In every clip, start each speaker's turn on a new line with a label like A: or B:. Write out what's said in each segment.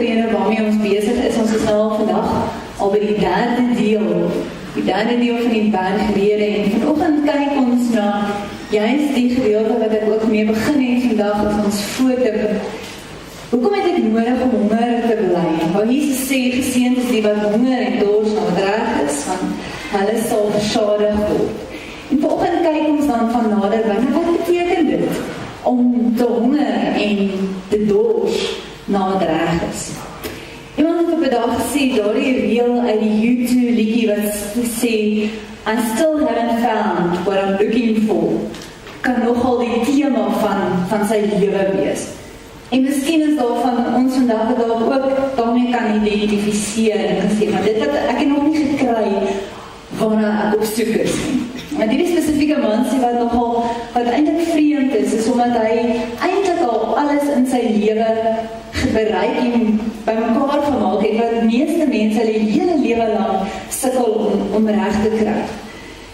A: ongene waarmee ons besig is. Ons is nou al vandag al by die derde deel van die bergrede, en vanoggend kyk ons na juist die gedeelte wat ek ook mee begin het vandag as ons foto. Hoekom het ek nodig om honger te bly? Want Jesus sê, geseënd is die wat honger en dors na wat reg is, want hulle sal versadig word. En vanoggend kyk ons dan van naderby, wat beteken dit om te honger en te dors na wat reg is? Iemand het op 'n dag gesê, daardie reël uit die U2 liedjie wat sê, I still haven't found what I'm looking for, kan nogal die tema van sy lewe wees. En miskien is daar van ons vandag wat daar ook daarmee kan identifiseer en sê, maar dit wat ek het nog nie gekry waarna ek op soek is nie. Maar die spesifieke mansie wat eintlik vreemd is omdat hy eintlik al alles in sy lewe bereik en bymekaar gemaak het, wat die meeste mense hulle hele lewe lang sukkel om reg te kry.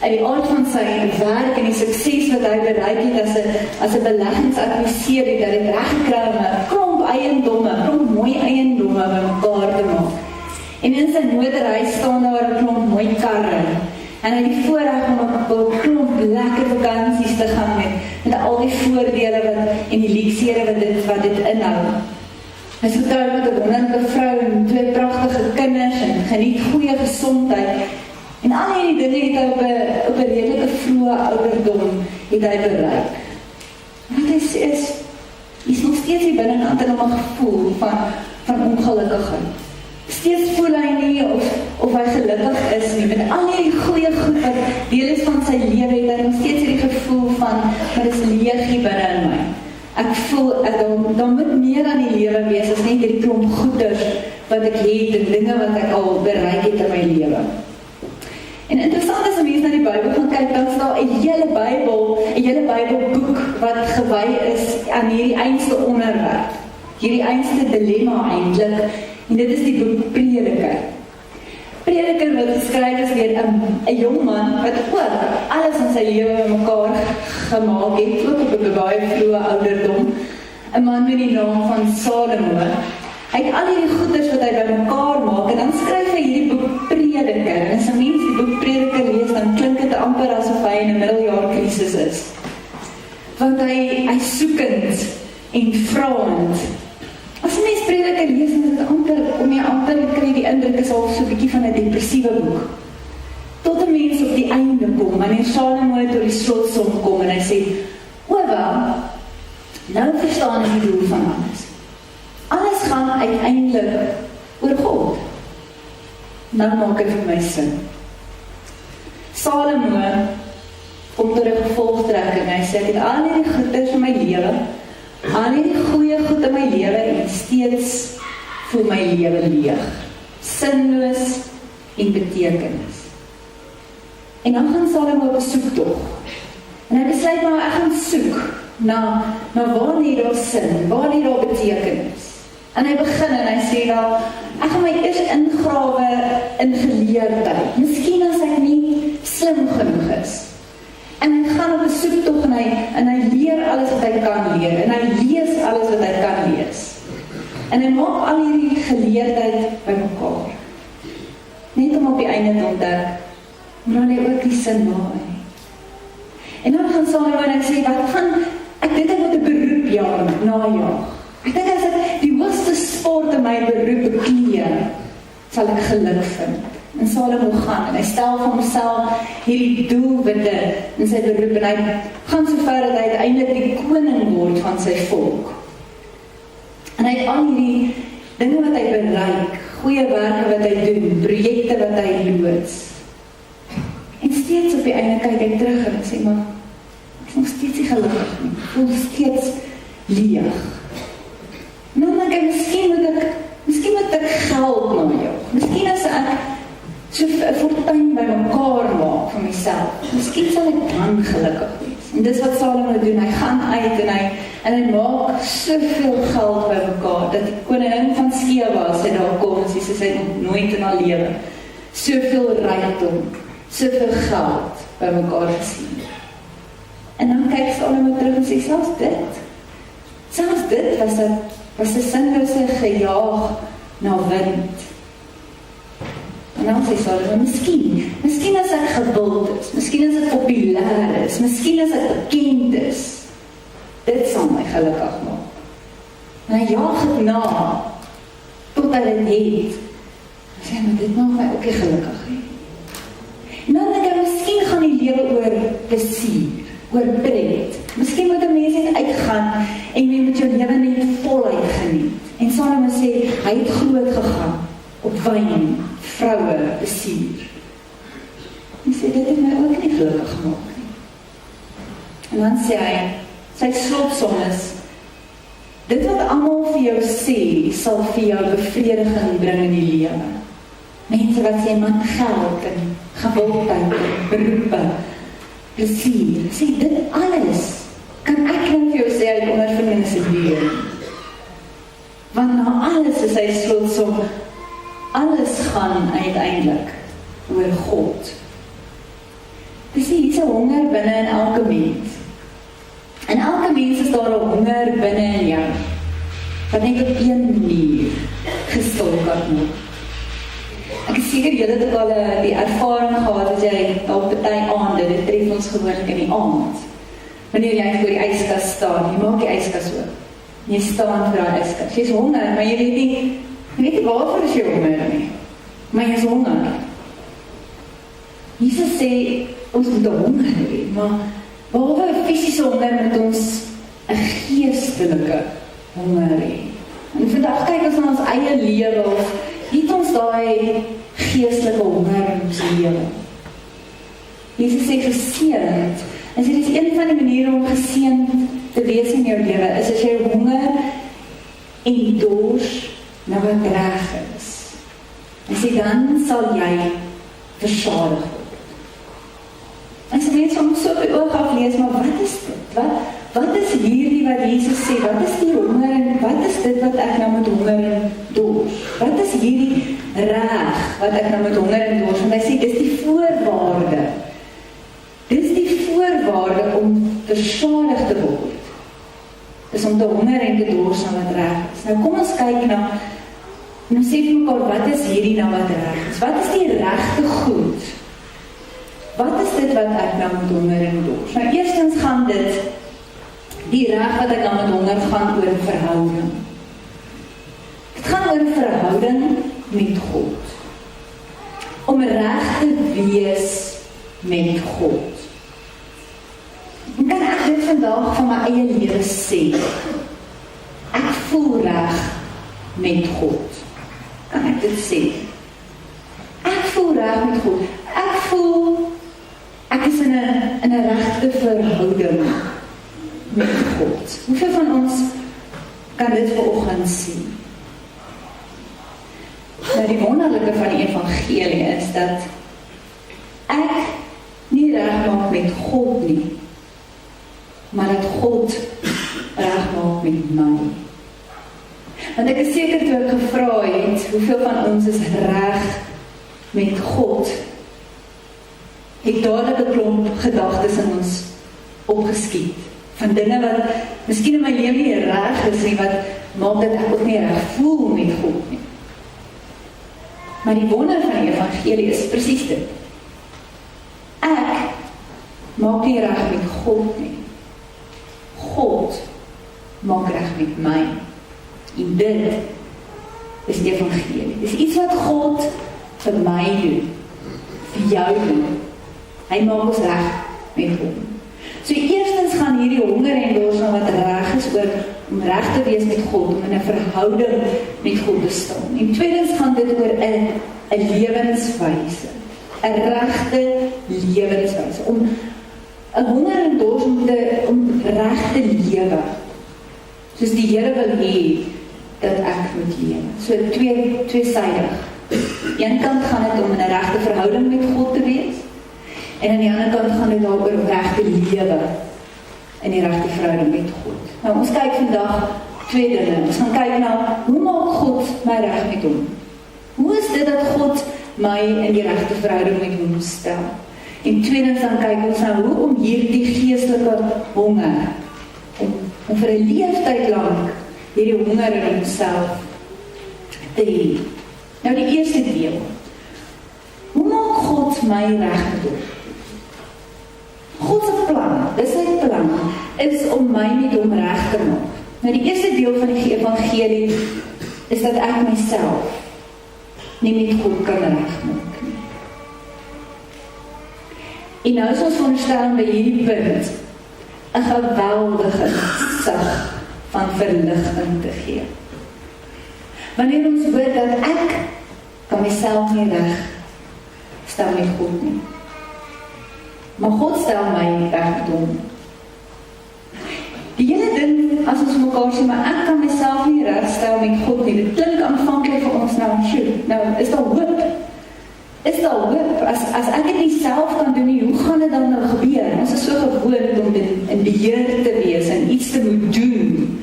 A: Uit die aard van sy werk en die sukses wat hy bereik het as 'n beleggingsadviseur het hy reg gekry om 'n klomp mooi eiendomme bymekaar te maak. En in sy motorry staan daar 'n klomp mooi karre. En hy het die voorreg om op 'n klomp lekker vakansies te gaan met al die voordele en die luksehede wat dit inhou. Hy is getroud met 'n wonderlike vrou en 2 pragtige kinders en geniet goeie gesondheid. En al hierdie dinge het hy op 'n redelike vroeë ouderdom bereik. Wat hy sê is nog steeds hier binnekant in 'n gevoel van ongelukkigheid. Steeds voel hy nie of hy gelukkig is nie. Met al die goeie goed wat deel is van sy lewe, het hy nog steeds hierdie gevoel van, maar dit is leeg hier binne in my. Ek voel, daar moet meer aan die lewe wees, as net hierdie klomp goeders wat ek het, en dinge wat ek al bereik het in my lewe. En interessant is, as mens na die Bybel gaan kyk, dan is daar 'n hele Bybelboek wat gewy is aan hierdie einste onderwerp, hierdie einste dilemma eintlik. En dit is die boek Prediker. Prediker wat geskryf is deur 'n jong man wat ook alles in sy lewe mekaar gemaak het, ook op 'n baie vroeë ouderdom. 'n man met die naam van Salomo. Hy het al hierdie goeders wat hy bymekaar maak, en dan skryf hy hierdie boek Prediker. En as 'n mens die boek Prediker lees, dan klink dit amper asof hy in 'n middeljaarkrisis is. Want hy soekend en vraend. As jy mens Prediker lees, dan is dit amper kry die indruk is al so 'n bietjie van 'n depressiewe boek. Tot 'n mens op die einde kom, wanneer Salomo tot die slotsom kom en hy sê, nou verstaan ek die doel van alles. Alles gaan uiteindelik oor God. Nou maak dit vir my sin. Salomo kom tot 'n gevolgtrekking. Hy sê, ek het al hierdie goeders in my lewe, al hierdie goeie goed in my lewe, en steeds voel my lewe leeg, sinloos en betekenis. En dan gaan Salomo op 'n soektog. En hy besluit maar, ek gaan soek na waar nie daar sin, waar nie daar betekenis. En hy begin en hy sê wel, ek gaan my eers ingrawe in geleerdheid. Miskien as ek nie slim genoeg is. En hy gaan op 'n soektog en hy leer alles wat hy kan leer. En hy lees alles wat hy kan lees. En hy maak al hierdie geleerdheid bymekaar. Net om op die einde te ontdek, maar dan hy ook die sin naai. En dan gaan Salomo en hy sê, ek dink ek moet 'n beroep najaag. Ek dink as ek die hoogste sport in my beroep bekleë, sal ek geluk vind. En Salomo gaan, en hy stel vir homself hierdie doelwitte in sy beroep, en hy gaan so ver dat hy uiteindelik die koning word van sy volk. En hy het al hierdie dinge wat hy bereik, goeie werke wat hy doen, projekte wat hy loods. En steeds op die einde kyk hy terug en sê, maar ek is nog steeds nie gelukkig nie, ek voel steeds leeg. En dan dink ek, miskien moet ek geld na jou. Miskien as ek so 'n fortuin bymekaar maak vir myself, miskien sal ek dan gelukkig wees. En dis wat Salomo doen, hy gaan uit en hy maak soveel geld bymekaar, dat die koningin van Sheba as hy daar kom, en sy sê nog nooit in haar lewe soveel rykdom, soveel geld bymekaar gesien. En dan kyk Salomo terug en sê, selfs dit was 'n sinlose gejaag na wind. En dan sê Salomo, miskien as ek gewild is, miskien as ek populêr is, miskien as ek bekend is, dit sal my gelukkig maak. En hy jaag het na, tot hy dit het. Hy sê, maar dit maak my ook nie gelukkig nie. En dan dink ek, miskien gaan die lewe oor plesier, oor pret. Miskien moet 'n mens net uitgaan en jy moet jou lewe net voluit geniet. En Salomo sê, hy het groot gegaan op wyn, vroue, plesier. Hy sê, dit het my ook nie gelukkig gemaak nie. En dan sê hy, sy slotsom is, dit wat almal vir jou sê, sal vir jou bevrediging bring in die lewe. Mense wat sê, man, geld en gewildheid, beroepe, plesier. Sê, dit alles kan ek nou vir jou sê uit ondervinding se lewe. Want na alles is hy slotsom, alles gaan uiteindelik oor God. Dis nie iets 'n honger binne in elke mens. In elke mens is daar 'n honger binne in jou, wat net op een manier gestil kan word. Ek is seker julle het al die ervaring gehad as jy op party aande, dit tref ons gewoonlik in die aand. Wanneer jy voor die yskas staan, jy maak die yskas oop. Jy staan vir daai yskas. Jy's honger, maar jy weet nie waarvoor is jy honger nie. Maar jy is honger. Jesus sê ons moet honger hê, maar behalwe 'n fisiese honger moet ons 'n geestelike honger hê. En vandag kyk ons na ons eie lewe of het ons daai geestelike honger in ons lewe. Jesus sê geseënd. En sê dis een van die maniere om geseënd te wees in jou lewe, is as jy honger en dors na wat reg is. En sê dan sal jy versadig word. En sy mense om so op die oog af lees, maar wat is dit? Wat is hierdie wat Jesus sê? Wat is die honger en wat is dit wat ek nou met honger en dors? Wat is hierdie reg wat ek nou met honger en dors? Want hy sê, dis die voorwaarde. Dis die voorwaarde om versadig te word. Dis om te honger en te dors na wat reg is. Nou kom ons kyk na, nou sê vir mekaar, wat is hierdie nou wat reg is? Wat is die regte goed? Wat is dit wat ek nou met honger en dors? Nou eerstens gaan dit, die reg wat ek nou met honger gaan oor verhouding. Dit gaan oor verhouding met God. Om reg te wees met God. En kan ek dit vandag van my eie lewe sê? Ek voel reg met God. Kan ek dit sê? Ek voel reg met God. Ek voel ek is in 'n regte verhouding met God. Hoeveel van ons kan dit vanoggend sien? Nou die wonderlike van die evangelie is dat ek nie reg maak met God nie, maar dat God reg maak met my. Want ek is seker toe ek gevra het, hoeveel van ons is reg met God, het dadelik 'n klomp gedagtes in ons opgeskiet, van dinge wat miskien in my lewe nie reg is nie, wat maak dat ek ook nie reg voel met God nie. Maar die wonder van die evangelie is presies dit. Ek maak nie reg met God nie. God maak reg met my. En dit is die evangelie. Dit is iets wat God vir my doen, vir jou doen. Hy maak ons reg met hom. So eerstens gaan hierdie honger en dors na wat reg is oor om reg te wees met God, om in 'n verhouding met God te staan. En tweedens gaan dit oor 'n lewenswyse, 'n regte lewenswyse, om 'n honger en dors om reg te lewe, soos die Here wil hê dat ek moet lewe. So tweesydig. Aan die een kant gaan dit om in 'n regte verhouding met God te wees, en aan die ander kant gaan dit daaroor om reg te lewe in die regte verhouding met God. Nou ons kyk vandag twee dinge. Ons gaan kyk na, hoe maak God my reg met hom? Hoe is dit dat God my in die regte verhouding met hom stel? En tweedens dan kyk ons na hoe om hierdie geestelike honger, om vir 'n leeftyd lank hierdie honger in homself te hê. Nou die eerste deel. Hoe maak God my reg met hom? God se plan, dis sy plan, is om my met hom reg te maak. Nou die eerste deel van die evangelie is dat ek myself nie met God kan regmaak nie. En nou is ons veronderstel by hierdie punt 'n geweldige sig van verligting te gee. Wanneer ons hoor dat ek kan myself nie reg stel met God nie. Maar God stel my reg met hom. Die hele ding, as ons mekaar sê, maar ek kan myself nie regstel met God nie. Dit klink aanvanklik vir ons nou, is daar hoop? Is daar hoop? As ek dit nie self kan doen nie, hoe gaan dit dan nou gebeur? Ons is so gewoond om in beheer te wees en iets te moet doen.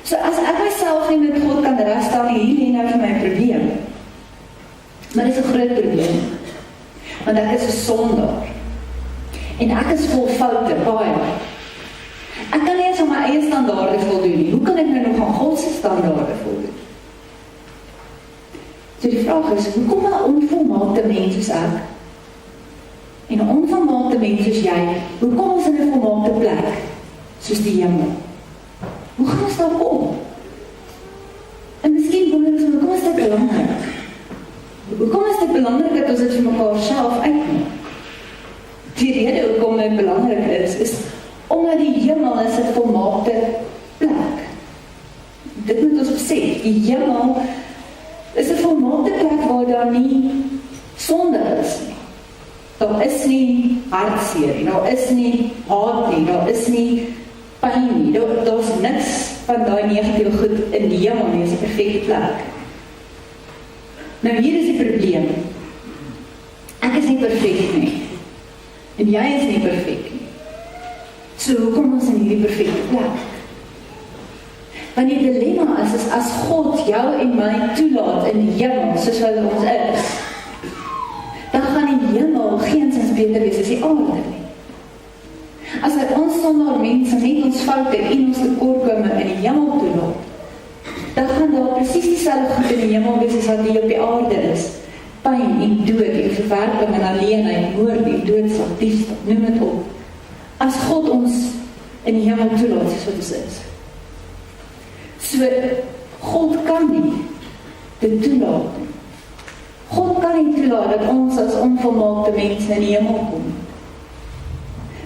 A: So as ek myself nie met God kan regstel nie, hier lê nou vir my 'n probleem. Maar dit is 'n groot probleem. Want ek is 'n sondaar. En ek is vol foute, baie. Ek kan nie eens aan my eie standaarde voldoen nie. Hoe kan ek nou nog aan God se standaarde voldoen? So die vraag is, hoekom 'n onvolmaakte mens soos ek? En 'n onvolmaakte mens soos jy, hoekom ons in 'n volmaakte plek, soos die hemel? Hoe gaan ons daar kom? En miskien wonder ons, hoekom is dit belangrik? Hoekom is dit belangrik dat ons dit vir mekaar self uitmaak? Die rede hoekom dit belangrik is omdat die hemel is 'n volmaakte plek. Dit moet ons besef, die hemel is 'n volmaakte plek waar daar nie sonde is nie. Daar is nie hartseer nie, daar is nie haat nie, daar is nie pyn nie, daar is niks van daai negatiewe goed in die hemel nie, is 'n perfekte plek. Nou hier is die probleem. Ek is nie perfek nie. En jy is nie perfek nie. So hoekom ons in hierdie perfekte plek? Want die dilemma is as God jou en my toelaat in die hemel, soos wat ons is, dan gaan die hemel geensins beter wees as die aarde nie. As hy ons sonder mense net ons foute en ons tekortkominge in die hemel toelaat, dan gaan daar presies dieselfde goed in die hemel wees as wat hier op die aarde is. Pyn en dood en verwerping en alleenheid, moord en doodslag, diefstal, noem dit op. As God ons in die hemel toelaat, soos wat ons is. So, God kan nie dit toelaat nie. God kan nie toelaat dat ons as onvolmaakte mense in die hemel kom.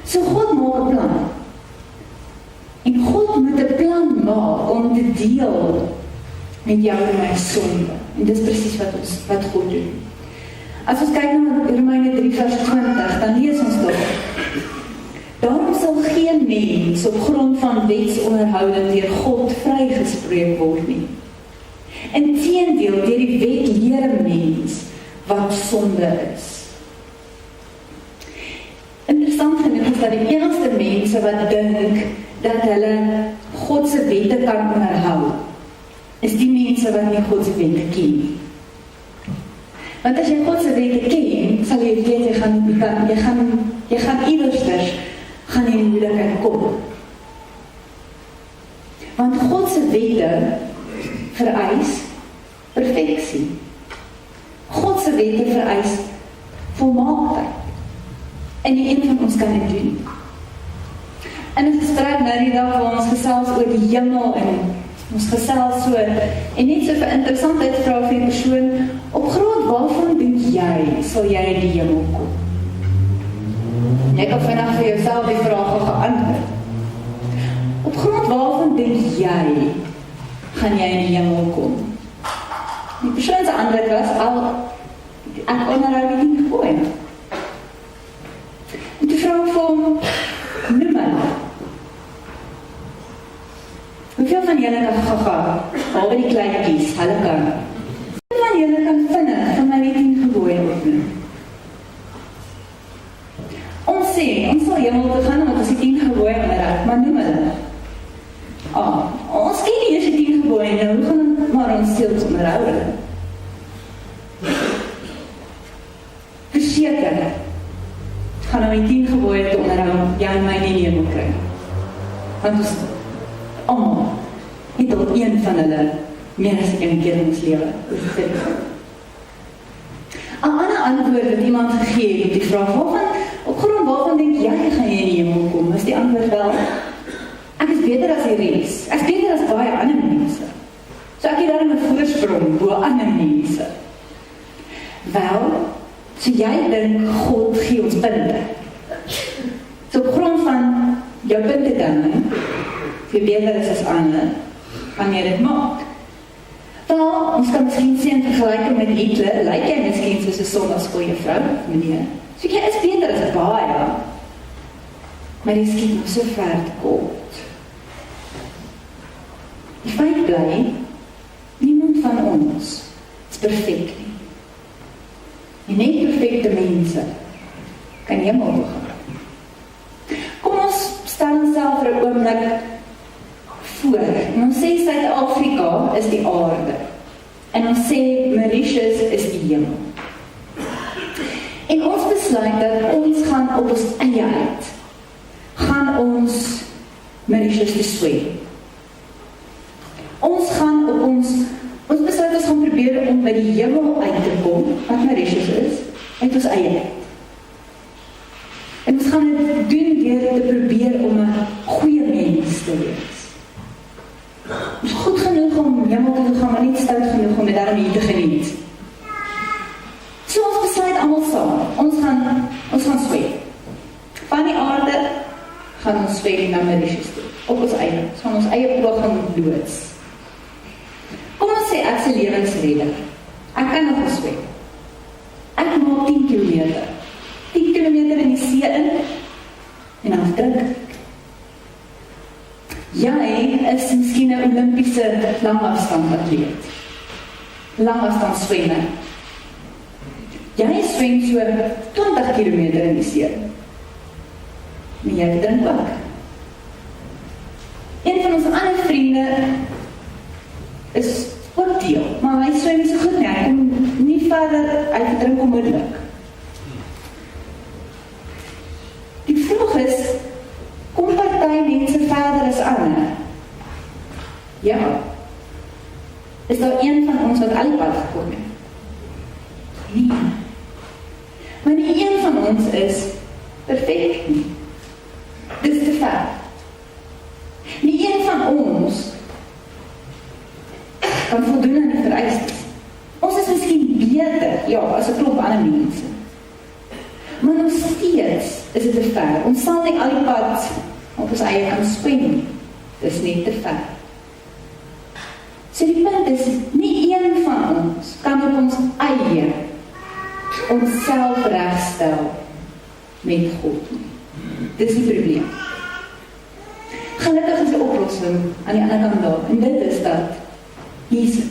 A: So God maak 'n plan. En God moet 'n plan maak om te deel met jou en my sonde. En dis presies wat God doen. As ons kyk na Romeine 3 vers 20, dan lees ons daar. Daarom sal geen mens op grond van wetsonderhouding deur God vrygespreek word nie. Inteendeel, deur die wet leer 'n mens wat sonde is. Interessant genoeg is dat die enigste mense wat dink dat hulle God se wette kan onderhou, is die mense wat nie God se wette ken nie. Want as jy God se wette ken, sal jy weet jy gaan iewersters gaan in die moeilikheid kom. Want God se wette vereis perfeksie. God se wette vereis volmaaktheid. En nie een van ons kan dit doen. En ons gesprek nou die dag waar ons gesels oor die hemel en ons gesels so, en net so vir interessantheid vra vir die persoon, op grond waarvan dink jy, sal jy in die hemel kom? Ek kan vandag vir jouself die vraag geantwoord. Op grond waarvan dink jy, gaan jy in die hemel kom? Die persoon se antwoord was, ek onderhou die gegooi. En toe vra ek vir hom, noem my. Hoeveel van julle kan gegaan, behalwe die kleintjies, hulle kan? Hoeveel van julle kan vinnig van my 10 gebooie opnoem? Ons sê, ons sal hemel toe gaan, want ons die 10 gebooie onderhoud, maar noem hulle. Ons ken nie eers die 10 gebooie, nou hoe gaan maar ons steeds onderhou hulle? Verseker, gaan nou die 10 gebooie te onderhou, jy en my nie in die hemel kry. Want ons almal het al een van hulle meer as een keer in ons lewe. Dis dit. 'n ander antwoord wat iemand gegee het op die vraag, op grond waarvan denk jy gaan jy in die hemel kom? Is die antwoord wel, ek is beter as die res. Ek is beter as baie ander mense. So ek het daarom 'n voorsprong bo ander mense. Wel, so jy dink God gee ons punte. So op grond van jou punte dan, jy beter is as ander, kan jy dit maak. Wel, ons kan miskien sê in vergelijking met Hitler, lyk jy miskien soos 'n sondagsskooljuffrou, meneer. So jy is beter as baie, maar jy skiet nog so ver te kort. Die feit bly, niemand van ons is perfect nie. En nie perfecte mense kan hemel toe gaan. Kom ons stel onsself vir 'n oomblik voor. En ons sê Suid-Afrika is die aarde. En ons sê Mauritius is die hemel. En ons besluit dat ons gaan op ons eie uit, gaan ons Mauritius te swem. Ons gaan op ons besluit ons gaan probeer om by die hemel uit te kom, wat Mauritius is, uit ons eie uit. En ons gaan dit doen deur te probeer om 'n goeie mens te wees. Ons is goed genoeg om hemel toe te gaan, maar nie stout genoeg om dit daarom hier te geniet. So ons besluit almal saam, ons gaan swem. Van die aarde gaan ons swem na Mauritius toe, op ons eie, ons gaan ons eie poging loods. Kom ons sê ek se lewensredder, ek kan nog swem. Ek maak 10 kilometer. 10 kilometer in die see in, en dan drink ek. Jy is miskien 'n Olimpiese langafstand atleet. Langafstand swemmer. Jy swem so 20 kilometer in die see. Maar jy drink ook. Een van ons ander vriende is ook deel, maar hy swem nie so goed nie. Hy kom nie verder, hy drink onmiddellik. Die vraag is, kom party mense verder as ander? Ja. Is daar een van ons wat al die pad gekom het? Nee. Maar nie een van ons is perfect nie. Dis te ver. Nie een van ons kan voldoen aan die vereistes. Ons is miskien beter, ja, as 'n klomp ander mense. Maar nog steeds is dit te ver. Ons sal nie al die pad op ons eie kan swem nie. Dis net te ver. So die punt is, nie een van ons kan op ons eie onsself regstel met God nie. Dis die probleem. Gelukkig is die oplossing aan die ander kant daar, en dit is dat Jesus.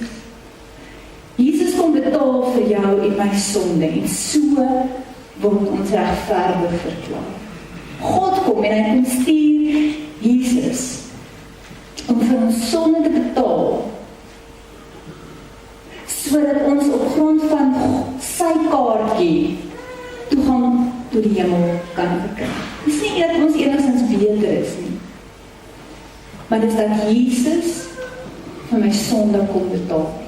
A: Jesus kom betaal vir jou en my sonde, en so word ons regverdig verklaar. God kom en hy kom stuur Jesus om vir ons sonde te betaal, sodat ons op grond van sy kaartjie toegang tot die hemel kan verkry. Dis nie dat ons enigstens beter is nie, maar dis dat Jesus vir my sonde kom betaal het.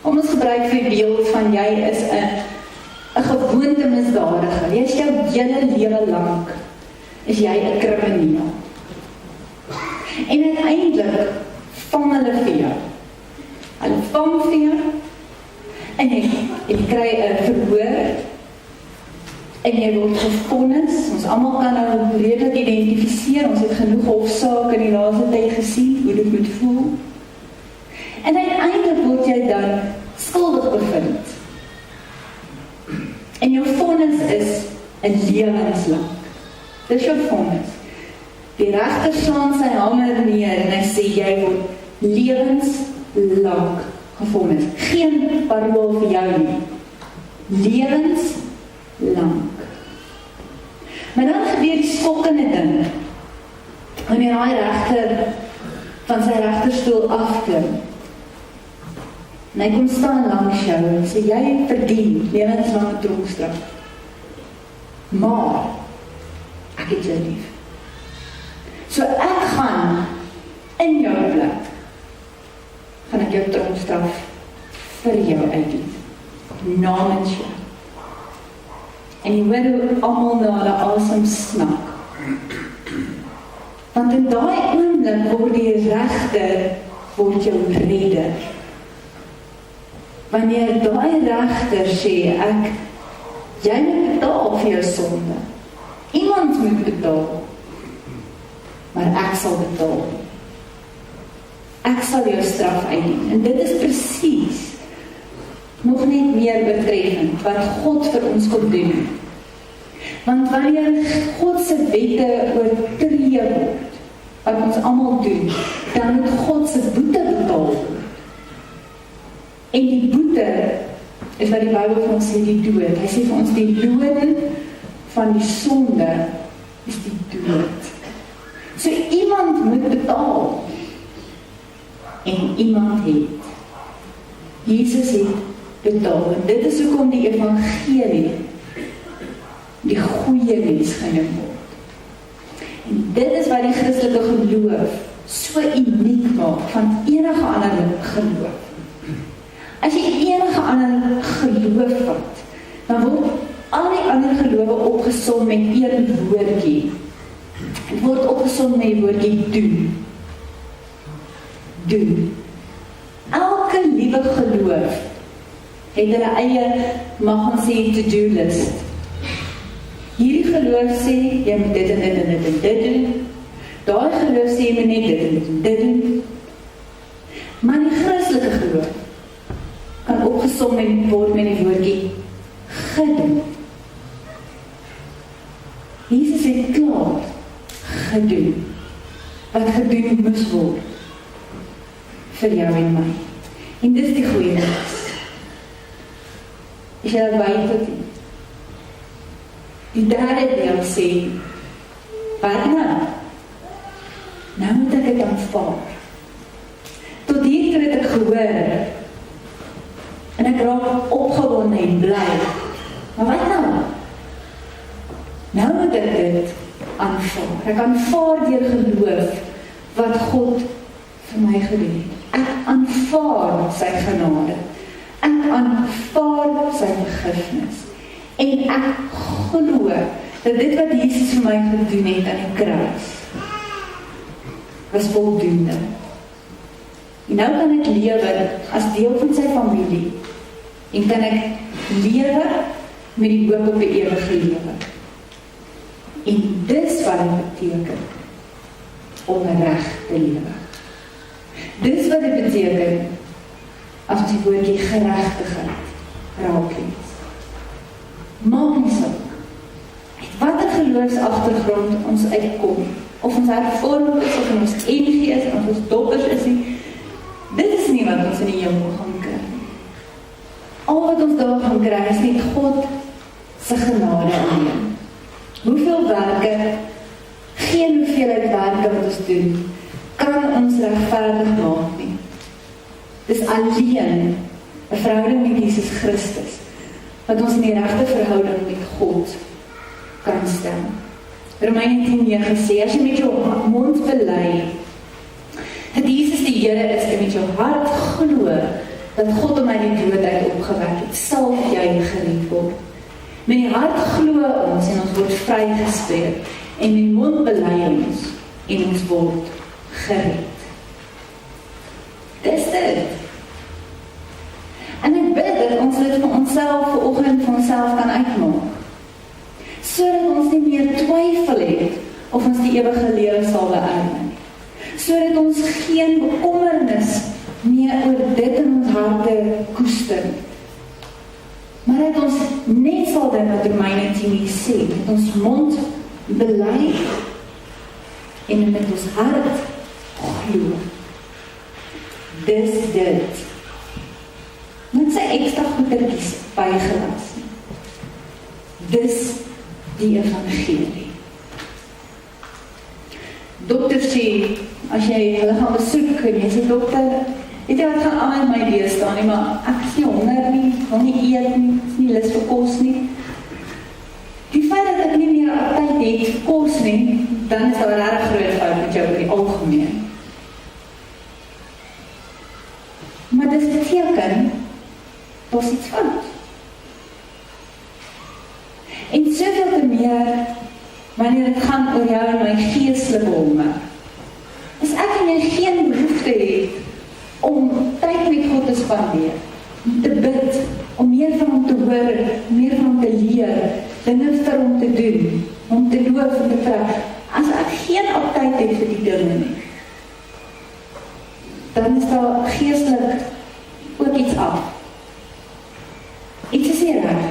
A: Kom ons gebruik vir die beeld van jy is 'n gewoonte misdadiger. Jy is jou hele lewe lank is jy 'n krimineel. En uiteindelik vang hulle vir jou. Hulle vang vir jou en jy kry 'n verhoor en jy word gevonnis. Ons almal kan nou redelik identifiseer. Ons het genoeg hofsaake in die laaste tyd gesien hoe dit moet voel. En uiteindelik word jy dan skuldig bevind. En jou vonnis is 'n lewenslang. Dis jou vonnis. Die regter slaan sy hamer neer en hy sê jy word lewenslang gevonnis. Geen parol vir jou nie. Lewenslang. Maar dan gebeur die skokkende ding. Wanneer daai regter van sy regterstoel afklim. En hy kom staan langs jou en sê, jy verdien lewenslange tronkstraf. Maar, ek het jou lief. So ek gaan in jou plek, gaan ek jou tronkstraf vir jou uitdien, namens jou. En jy hoor hoe almal na hulle asem snak. Want in daai oomblik word die regter word jou redder. Wanneer daai regter sê, jy moet betaal vir jou sonde. Iemand moet betaal, maar ek sal betaal. Ek sal jou straf uitdien. En dit is presies nog net meer betreffend wat God vir ons kon doen. Want wanneer God se wette oortree word, wat ons almal doen, dan moet God se boete betaal word. En die boete is wat die Bybel vir ons sê, die dood. Hy sê vir ons, die loon van die sonde is die dood. So iemand moet betaal. En iemand het. Jesus het betaal. En dit is hoekom die evangelie die goeie mens genoem word. En dit is wat die Christelike geloof so uniek maak van enige ander geloof. As jy enige ander geloof vat, dan word al die ander gelowe opgesom met een woordjie. Het word opgesom met die woordjie doen. Doen. Elke liewe geloof het hulle eie, mag ons sê, to-do list. Hierdie geloof sê, jy moet dit en dit en dit en dit doen. Daai geloof sê, jy moet net dit en dit doen. Maar die Christelike geloof kan opgesom word met die woordjie gedoen. Jesus het klaar gedoen wat gedoen moes word vir jou en my. En dis die goeie nuus. Is jy dat weet tot nie? Die derde deel sê, wat nou? Nou moet ek het aanvaar. Tot hier toe het ek gehoor, en ek raak opgewonde en bly. Maar wat nou? Nou moet ek dit aanvaar. Ek aanvaar deur geloof wat God vir my gedoen het. Ek aanvaar sy genade. Ek aanvaar sy vergifnis. En ek glo dat dit wat Jesus vir my gedoen het aan die kruis was voldoende. En nou kan ek lewe as deel van sy familie en kan ek lewe met die hoop op die ewige lewe. En dis wat dit beteken om reg te lewe. Dis wat dit beteken as die woordjie geregtigheid raak lees. Maak nie saak wat 'n geloofsagtergrond ons uitkom, of ons hervormd is, of ons NG is, of ons doppers is nie, dit is nie wat ons in die hemel gaan kry. Al wat ons daar gaan kry is net God se genade alleen. Hoeveel werke, geen hoeveelheid werke wat ons doen, kan ons regverdig maak nie. Dis alleen 'n verhouding met Jesus Christus wat ons in die regte verhouding met God kan stel. Romeine 10:9 sê, as jy met jou mond bely dat Jesus die Here is en met jou hart glo dat God hom uit die dood uit opgewek het, sal jy gered word. Met die hart glo ons en ons word vrygespreek, en met die mond bely ons en ons word gered. Dis dit. En ek bid dat ons dit vir onsself vanoggend vir onsself kan uitmaak. Sodat ons nie meer twyfel het of ons die ewige lewe sal beerwe. Sodat ons geen bekommernis meer oor dit in ons harte koester. Maar dat ons net sal doen wat Romeine 10 sê, met ons mond bely en met ons hart glo. Dis dit. Met sy ekstra goedertjies bygelas. Dis die evangelie. Dokter sê, as jy hulle gaan besoek en jy sê, dokter, weet jy wat gaan aan in my lewe staan nie, maar ek is nie honger nie, wil nie eet nie, is nie lus vir kos nie. Die feit dat ek nie meer tyd het vir kos nie, dan is daar 'n regtig groot fout met jou oor die algemeen. daar's iets fout. En soveel te meer, wanneer het gaan oor jou en my geestelike honger, as ek en jy geen behoefte het, om tyd met God te spandeer, om te bid, om meer van hom te hoor, meer van hom te leer, dinge vir hom te doen, om te loof en te vra, as ek geen aptyd het vir die dinge nie, dan is daar geestelik ook iets af. Iets is nie reg.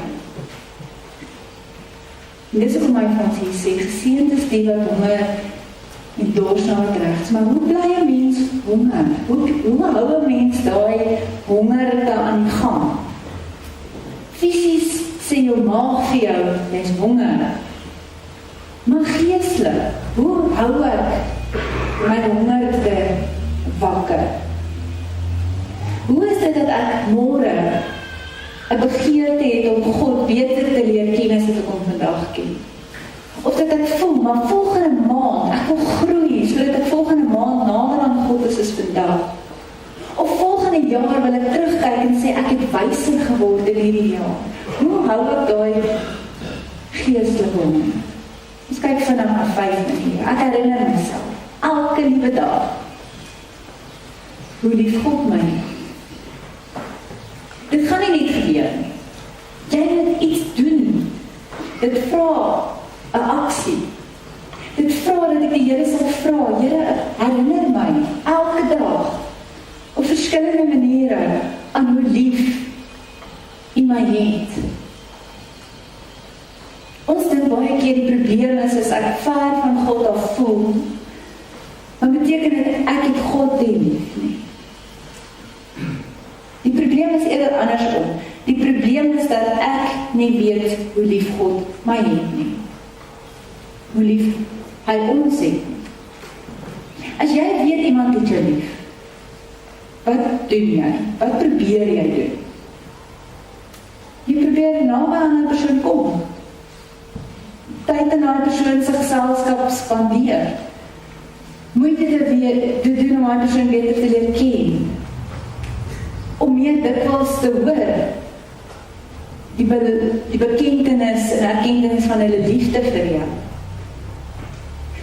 A: En dis ook my Frans hier sê, geseënd is die wat honger en dors na wat regs. Maar hoe bly 'n mens honger? Hoe hou 'n mens daai honger aan die gang? Fisies sê jou maag vir jou, jy's honger. Maar geestelik, hoe hou ek my honger te wakker? Hoe is dit dat ek môre 'n begeerte het om God beter te leer ken as wat ek hom vandag ken? Of dat ek voel, maar volgende maand, ek wil groei, sodat ek volgende maand nader aan God is as vandag. Of volgende jaar wil ek terugkyk en sê, ek het wyser geword in hierdie jaar. Hoe hou ek daai geestelike honger? Ons kyk vanaf na 5 maniere. Ek herinner myself, elke liewe dag, hoe lief God my het. Dit gaan nie net gebeur nie. Jy moet iets doen. Dit vra 'n aksie. Dit vra dat ek die Here sal vra, Here, herinner my, elke dag, op verskillende maniere, aan hoe lief U my het. Ons dink baie keer die probleem is, as ek ver van God af voel, dan beteken dit, ek het God nie lief nie. Die probleem is eerder andersom. Die probleem is dat ek nie weet hoe lief God my het nie. Hoe lief hy ons het. As jy weet iemand het jou lief, wat doen jy? Wat probeer jy doen? Jy probeer naby aan 'n persoon kom. Tyd in 'n persoon se geselskap spandeer. Moeite te doen om 'n persoon beter te leer ken. Om meer dikwels te hoor die bekentenis en erkenning van hulle liefde vir jou.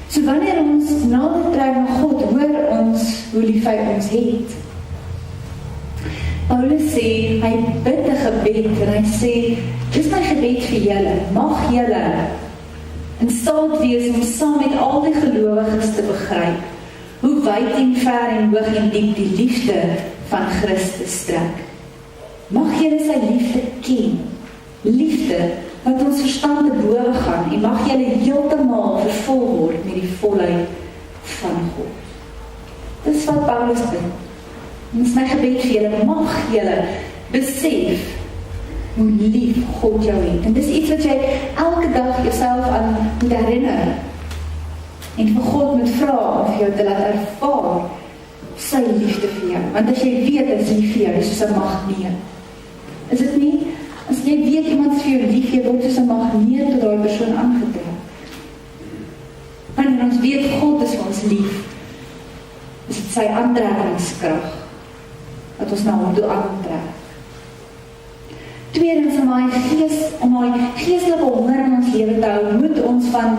A: So wanneer ons nader trek na God, hoor ons hoe lief hy ons het. Paulus sê, hy bid 'n gebed en hy sê, dis my gebed vir julle, mag julle in staat wees om saam met al die gelowiges te begryp, hoe wyd en ver en hoog en diep die liefde van Christus strek. Mag julle sy liefde ken, liefde wat ons verstand te bowe gaan, en mag julle heeltemal vervul word met die volheid van God. Dis wat Paulus bid. En dis my gebed vir julle, mag julle besef hoe lief God jou het. En dis iets wat jy elke dag jouself aan moet herinner. En vir God moet vra om vir jou te laat ervaar sy liefde vir jou. Want as jy weet dat sy lief vir jou is soos 'n magneet. Is dit nie? As jy weet iemand is vir jou lief, jy word soos 'n magneet tot daai persoon aangetrek. Wanneer ons weet God is vir ons lief, is dit sy aantrekkingskrag wat ons na hom toe aantrek. Tweedens, om my geestelike honger in ons lewe te hou, moet ons van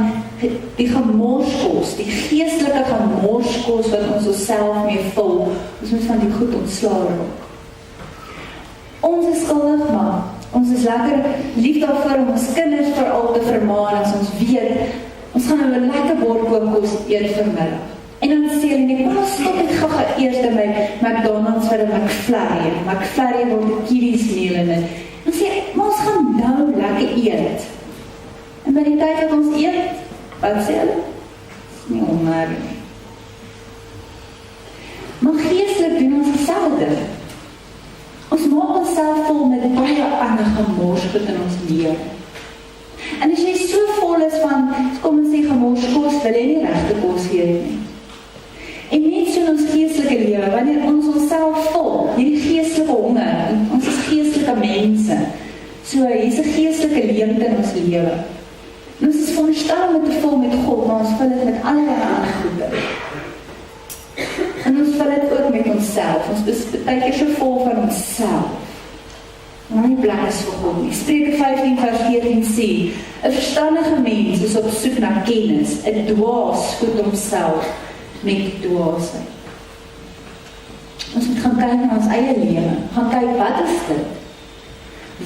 A: die gemorskos, die geestelike gemorskos wat ons osself mee vul, ons moet van die goed ontslae raak. Ons is skuldig, maar ons is lekker lief daarvoor om ons kinders veral te vermaan, as ons weet, ons gaan nou 'n lekker bord koopkos eet vanmiddag. En dan sê hulle net, maar stop ek gou eers by McDonald's vir 'n McFlurry word 'n kiddies meal en dan sê ek, maar ons gaan nou lekker eet. En by die tyd wat ons eet, wat sê hulle? Is nie honger nie. Maar geestelik doen ons dieselfde. Ons maak onsself vol met baie ander gemorskot in ons lewe. En as jy so vol is van, kom ons sê gemorskos, wil jy nie regte kos eet nie. En net so in ons geestelike lewe, wanneer ons onsself vol, hierdie geestelike honger, ons is geestelike mense, so hier's 'n geestelike leemte in ons lewe. En ons is veronderstel om te vol met God, maar ons vul dit met allerlei ander goede. En ons vul dit ook met onsself, ons is baie keer so vol van onsself. maar nie plek is vir God nie. Spreuke 15 vers 14 sê, 'n verstandige mens is op soek na kennis, 'n dwaas voed homself met dwaasheid. Ons moet gaan kyk na ons eie lewe, gaan kyk, wat is dit?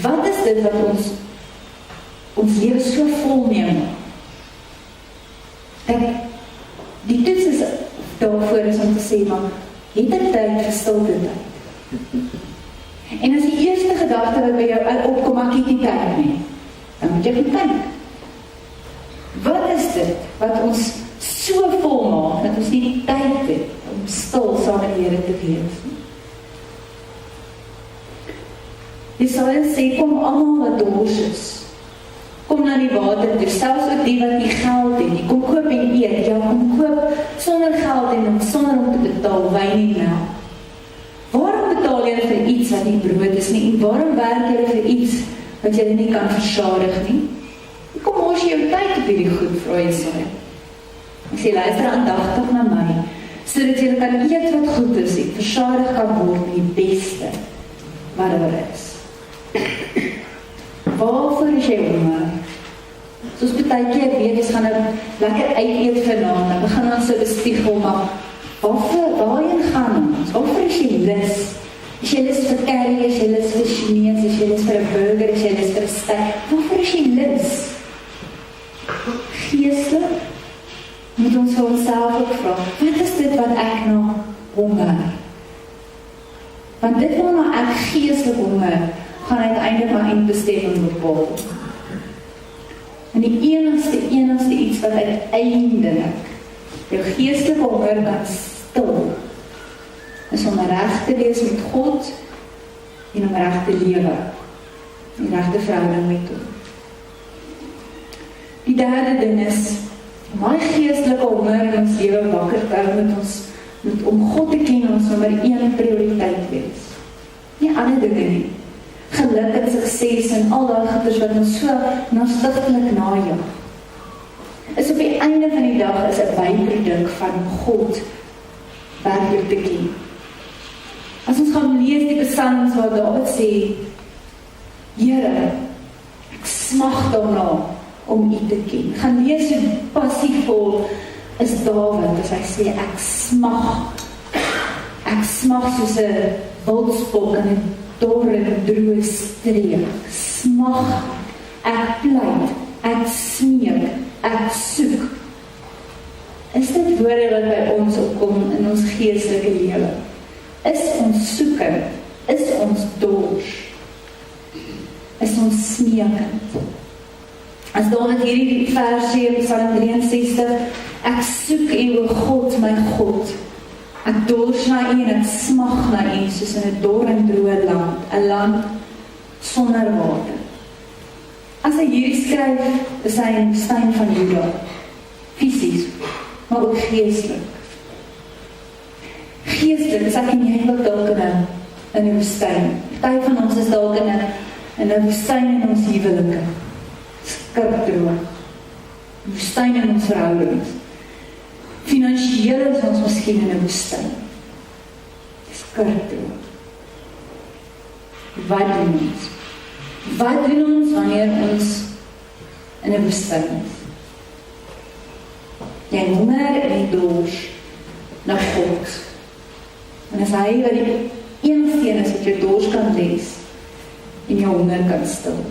A: Wat is dit wat ons lewe so vol neem? Die toets is daarvoor is om te sê, maar het ek tyd vir stilte tyd? En as die eerste gedagte wat by jou opkom, maar ek het nie tyd nie, dan moet jy gaan kyk. Wat is dit wat ons so vol maak, dat ons nie tyd het om stil saam met die Here te wees nie? Jesaja sê, kom almal wat dors is, kom na die water toe, selfs ook die wat nie geld het nie, kom koop en eet, ja, kom koop sonder geld en sonder om te betaal, wyn en melk. Waarom betaal jy vir iets wat nie brood is nie, en waarom werk jy vir iets wat jy nie kan versadig nie? Kom mors jy jou tyd op hierdie goed, vra Jesaja. Ek sê, luister aandagtig na my, sodat jy kan eet wat goed is, en versadig kan word met die beste wat daar is. Waarvoor is jy honger? Soos baie keer weet, ons gaan nou lekker uit eet vanaand, dan begin ons so bespiegel, maar waarheen gaan ons? Waarvoor is jy lus? Is jy lus vir curry, is jy lus vir Chinees, is jy lus vir 'n burger, is jy lus vir 'n steak? Waarvoor is jy lus? Geestelik moet ons vir onsself ook vra, wat is dit wat ek nou honger? Want dit waarna ek geestelik honger, gaan uiteindelik my eindbestemming bepaal. En die enigste iets wat uiteindelik jou geestelike honger kan stil, is om reg te wees met God en om reg te lewe, en regte verhouding met hom. Die derde ding is, om my geestelike honger in ons lewe wakker te hou, moet om God te ken ons nommer 1 prioriteit wees. Nie ander dinge nie. Geluk en sukses en al daai goeders wat ons so nastigtelik najag, is op die einde van die dag is 'n byproduk van God werklik te ken. As ons gaan lees die psalms waar Dawid sê, Here, ek smag daarna om U te ken. Gaan lees hoe passievol is Dawid as hy sê, ek smag soos 'n wildsbok in 'n dorre en droë streek, smag, ek pleit, ek smeek, ek soek. Is dit woorde wat by ons opkom in ons geestelike lewe? Is ons soekend? Is ons dors? Is ons smeekend? As Dawid hierdie vers sê in Psalm 63, ek soek U, o God, my God. Ek dors na U en ek smag na U, soos in 'n dor en droë land, 'n land sonder water. As hy hierdie skryf, is hy in die woestyn van Juda, fisies, maar ook geestelik. Geestelik is ek en jy ook dalk in 'n woestyn. Party van ons is dalk in 'n woestyn in ons huwelike, skrikdroog, woestyn in ons verhoudings. Finansiëel is ons miskien in 'n woestyn. Skrikdroog. Wat doen ons? Wat doen ons wanneer ons in 'n woestyn is? Jy honger en jy dors na God. En as hy wat die enigste is wat jou dors kan les en jou honger kan stil.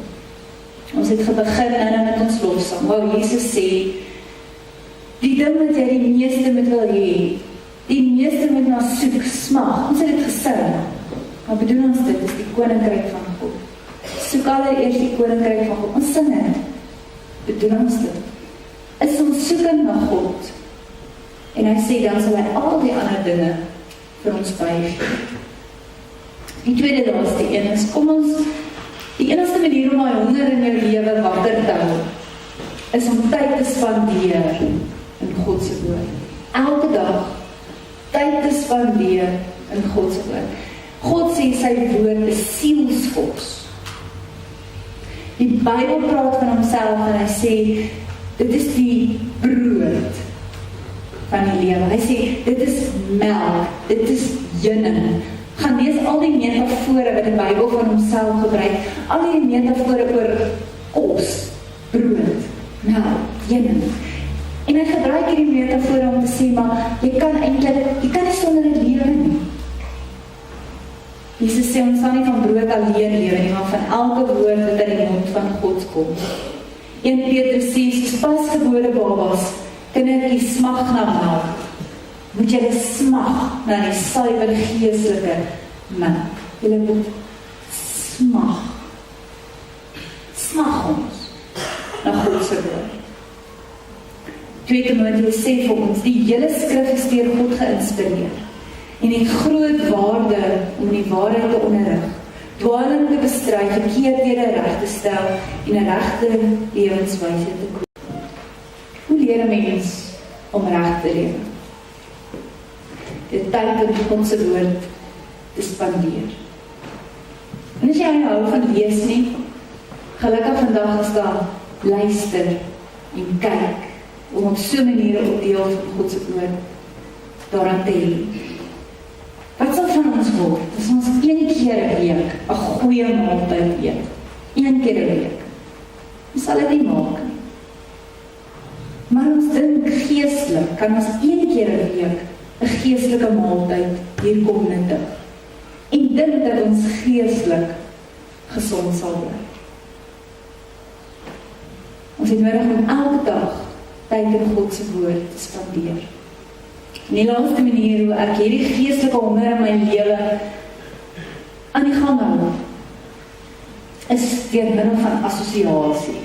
A: Ons het begin nou met ons lofsang, waar Jesus sê, die ding wat jy die meeste met wil hê, die meeste met na soek, smag, ons het dit gesing, maar bedoel ons dit, is die koninkryk van God. Soek allereerst die koninkryk van God, ons sing het, bedoel ons dit, is ons soekend na God, en hy sê, dan sal hy al die ander dinge vir ons bygee. Die tweede laaste een is, kom ons, die enigste manier om my honger in jou lewe wakker te hou, is om tyd te spandeer in God se woord. Elke dag tyd te spandeer in God se woord. God sê sy woord is sielsvors. Die Bybel praat van homself en hy sê, dit is die brood van die lewe. Hy sê, dit is melk, dit is heuning Gaan lees al die metafore wat die Bybel van homself gebruik, al die metafore oor kos, brood, melk, heuning. En hy gebruik hierdie metafore om te sê, maar jy kan nie sonder dit lewe nie. Jesus sê, ons sal nie van brood alleen lewe nie, maar van elke woord wat uit die mond van God kom. 1 Petrus sê, soos pasgebore babas, kindertjies smag na melk, moet julle smag na die suiwer geestelike melk. Julle moet smag ons na God se woord. 2 Timoteus sê vir ons, die hele skrif is deur God geïnspireer en die groot waarde om die waarheid te onderrig, dwaling te bestry, verkeerdhede reg te stel en 'n regte lewenswyse te koop. Hoe leer 'n mens om reg te lewe? Dit tyd om God se woord te spandeer. En as jy nie hou van lees nie, gelukkig vandag is daar luister en kyk om op so 'n manier op deel van God se woord daaraan te hê. Wat sal van ons word as ons 1 keer 'n week 'n goeie maaltyd eet? 1 keer 'n week. Ons sal dit nie maak nie. Maar ons dink geestelik kan ons 1 keer 'n week 'n geestelike maaltyd hier kom nuttig. En dink dat ons geestelik gesond sal bly. Ons het nodig om elke dag tyd in God se woord te spandeer. En die laaste manier hoe ek hierdie geestelike honger in my lewe aan die gang hou, is deur middel van assosiasie.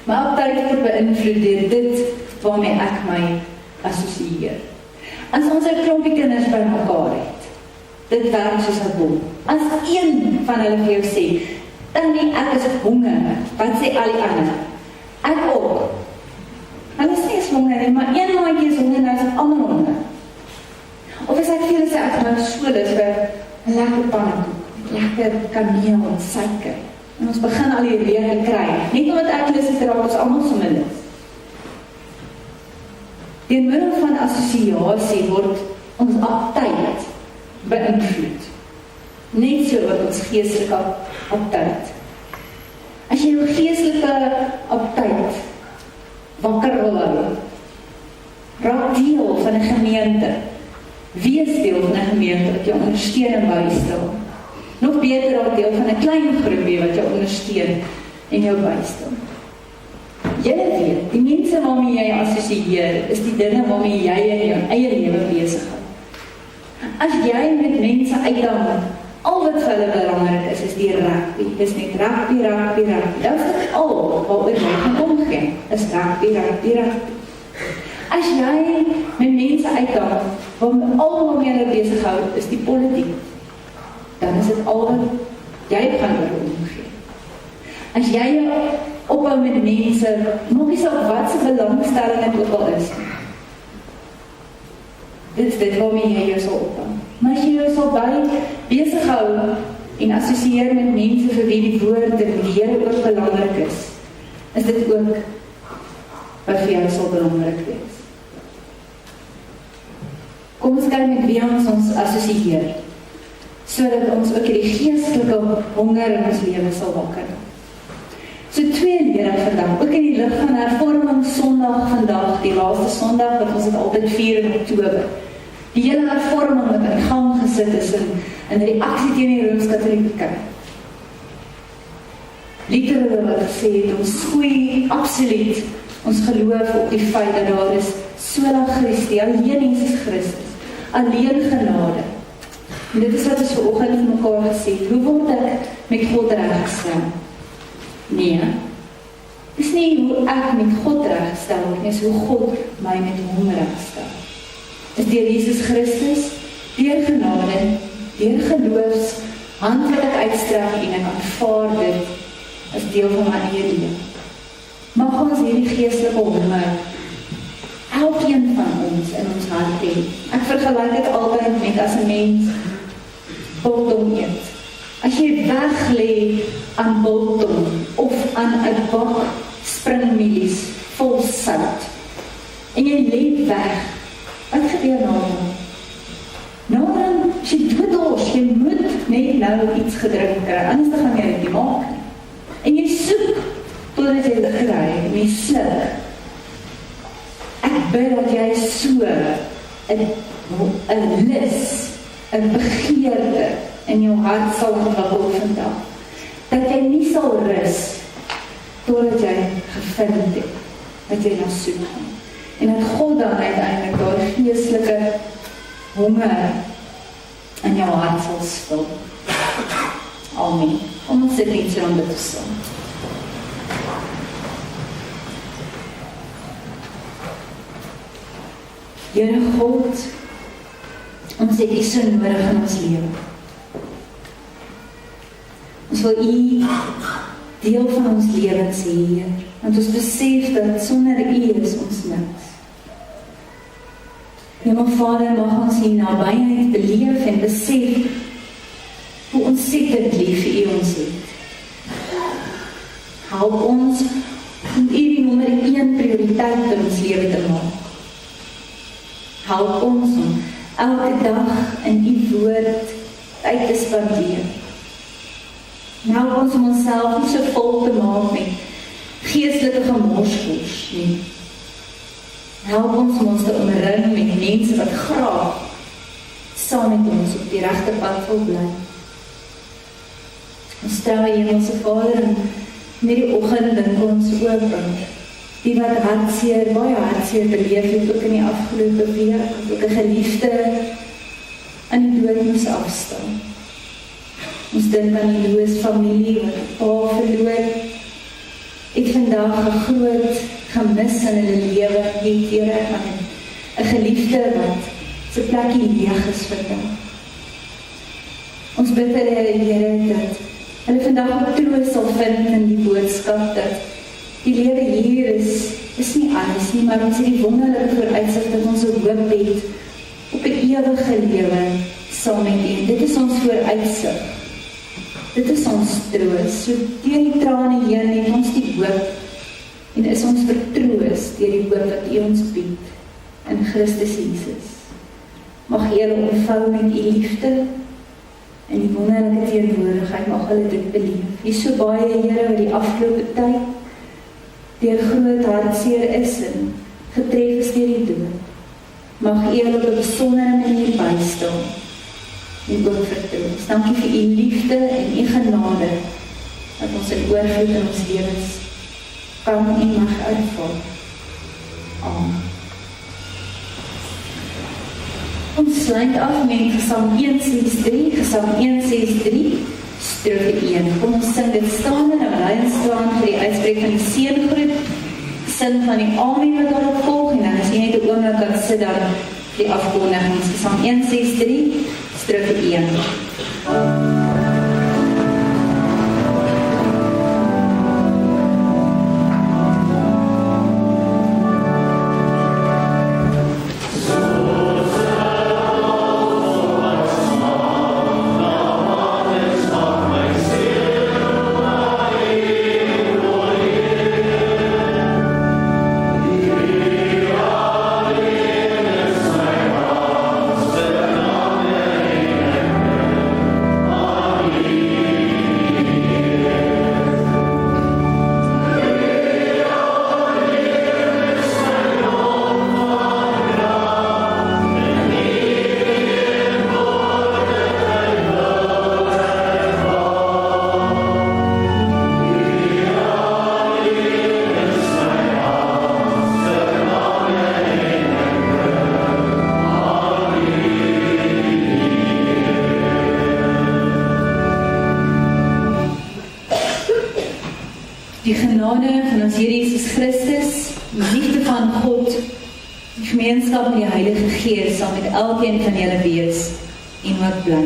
A: My aptyd word beïnvloed deur dit waarmee ek my assosieer. As ons 'n klompie kinders by mekaar het, dit werk soos 'n bom. As een van hulle vir jou sê, Tannie, ek is honger, wat sê al die ander? Ek ook. Hulle sê is honger nie, maar een maatjie is honger, nou is het almal honger. Of as ek vir hulle sê, ek gaan skool is vir 'n lekker pannekoek, lekker kaneel en suiker. En ons begin al die rede kry. Net omdat ek lus het raak, ons almal sommer lus. Deur middel van assosiasie word ons aptyd beïnvloed. Net so wat ons geestelike aptyd. As jy jou geestelike aptyd wakker wil hou, raak deel van 'n gemeente. Wees deel van 'n gemeente wat jou ondersteun en bystaan. Nog beter raak deel van 'n klein groepie wat jou ondersteun en jou bystaan. Jy weet, die mense waarmee jy assosieer, is die dinge waarmee jy in jou eie lewe besig hou. As jy met mense uitdaging, al wat vir hulle belangrik is die rugby. Dis net rugby. Dat is al waaroor jy gaan omgee, is rugby. As jy met mense uitdaag, waarmee hulle besig hou, is die politiek, dan is dit al wat jy gaan oor omgee. As jy ophou met mense, maak nie saak wat se belangstelling het ook al is. Dit is dit waarmee jy jou sal ophou. Maar as jy jou sal besig hou en assosieer met mense vir wie die woord en die Here ook belangrik is dit ook wat vir jou sal belangrik wees. Kom ons kyk met wie ons assosieer, sodat ons ook die geestelike honger in ons lewe sal wakker. So 2 lering vandag, ook in die lig van hervorming Sondag vandag, die laaste Sondag wat ons het altyd vier in Oktober. Die hele hervorming wat in gang gesit is in reaksie teen die Rooms-Katolieke Kerk. Literale wat gesê het, ons skoei absoluut ons geloof op die feit dat daar is sola Christi, alleen Jesus Christus, alleen genade. En dit is wat ons vanoggend vir mekaar gesê het, hoe word ek met God reggestel? Nee, dis nie hoe ek met God reggestel word, nie is hoe God my met hom regstel. Is deur Jesus Christus, deur genade, deur geloofs, hand wat ek uitstrek en ek aanvaar dit as deel van my eie lewe. Mag ons hierdie geestelike honger, elkeen van ons in ons hart hê. Ek vergelyk dit altyd met as 'n mens biltong eet. As jy weg lê aan biltong of aan 'n bak springmielies vol sout en jy lê weg, wat gebeur nou? Nou dan as jy doodors, jy moet net nou iets gedrink kry, anders dan gaan jy dit nie maak nie. En jy soek, totdat jy dit kry, en jy sluk. Ek bid dat jy so, 'n lus, 'n begeerte, in jou hart sal ontwikkel vandag. Dat jy nie sal rus, totdat jy gevind het, wat jy na soek gaan. En dat God dan uiteindelik daai geestelike honger in jou hart sal spil. Amen. Kom ons sit net so aan dit saam. Here God, ons het U so nodig in ons lewe. Ons wil U deel van ons lewens hê, Heer, want ons besef dat sonder U is ons niks. Vader, mag ons U nabyheid beleef en besef hoe ontsettend lief U ons het. Help ons om U die nommer 1 prioriteit in ons lewe te maak. Help ons om elke dag in U woord tyd te spandeer. Help ons om onsself nie so vol te maak met geestelike gemorskos nie. Help ons om ons te omring met mense wat graag saam met ons op die regte pad wil bly. Ons trou Hemelse Vader, en met die oggend dink ons ook aan die wat hartseer, baie hartseer beleef het, ook in die afgelope week, ook 'n geliefde aan die dood moes afstaan. Ons dink aan die Loos familie wat 'n pa verloor het vandag 'n groot gemis in hulle lewe, het Here, aan 'n geliefde wat sy plekkie leeg is vandag. Ons bid Here dat hulle vandag ook troos sal vind in die boodskap dat die lewe hier is nie alles nie, maar ons het die wonderlike vooruitsig dat ons 'n hoop het op 'n ewige lewe saam met U. Dit is ons vooruitsig. Dit is ons troos. So deur die trane heen het ons die hoop en is ons vertroos deur die hoop wat U ons bied in Christus Jesus. Mag Here ontvou met U liefde en die wonderlike teenwoordigheid, mag hulle dit beleef. Hier so baie Here wat die afgelope tyd deur groot hartseer is en getref is deur die dood. Mag U hulle op 'n besondere manier bystaan en ook vertroos. Dankie vir U liefde en U genade dat ons in oorvloed in ons lewens kan en mag uitval. Amen. Ons sluit af met Gesang 163, Gesang 163, strofe 1. Kom ons sing dit staande en bly staan vir die uitspreek van die seëngroet. Sing van die amen wat daarop volg en dan as jy net 'n oomblik kan sit dan die afkondiging. Gesang 163, strofe 1. Die genade van ons Here Jesus Christus, die liefde van God, die gemeenskap met die Heilige Gees sal met elkeen van julle wees en wat bly.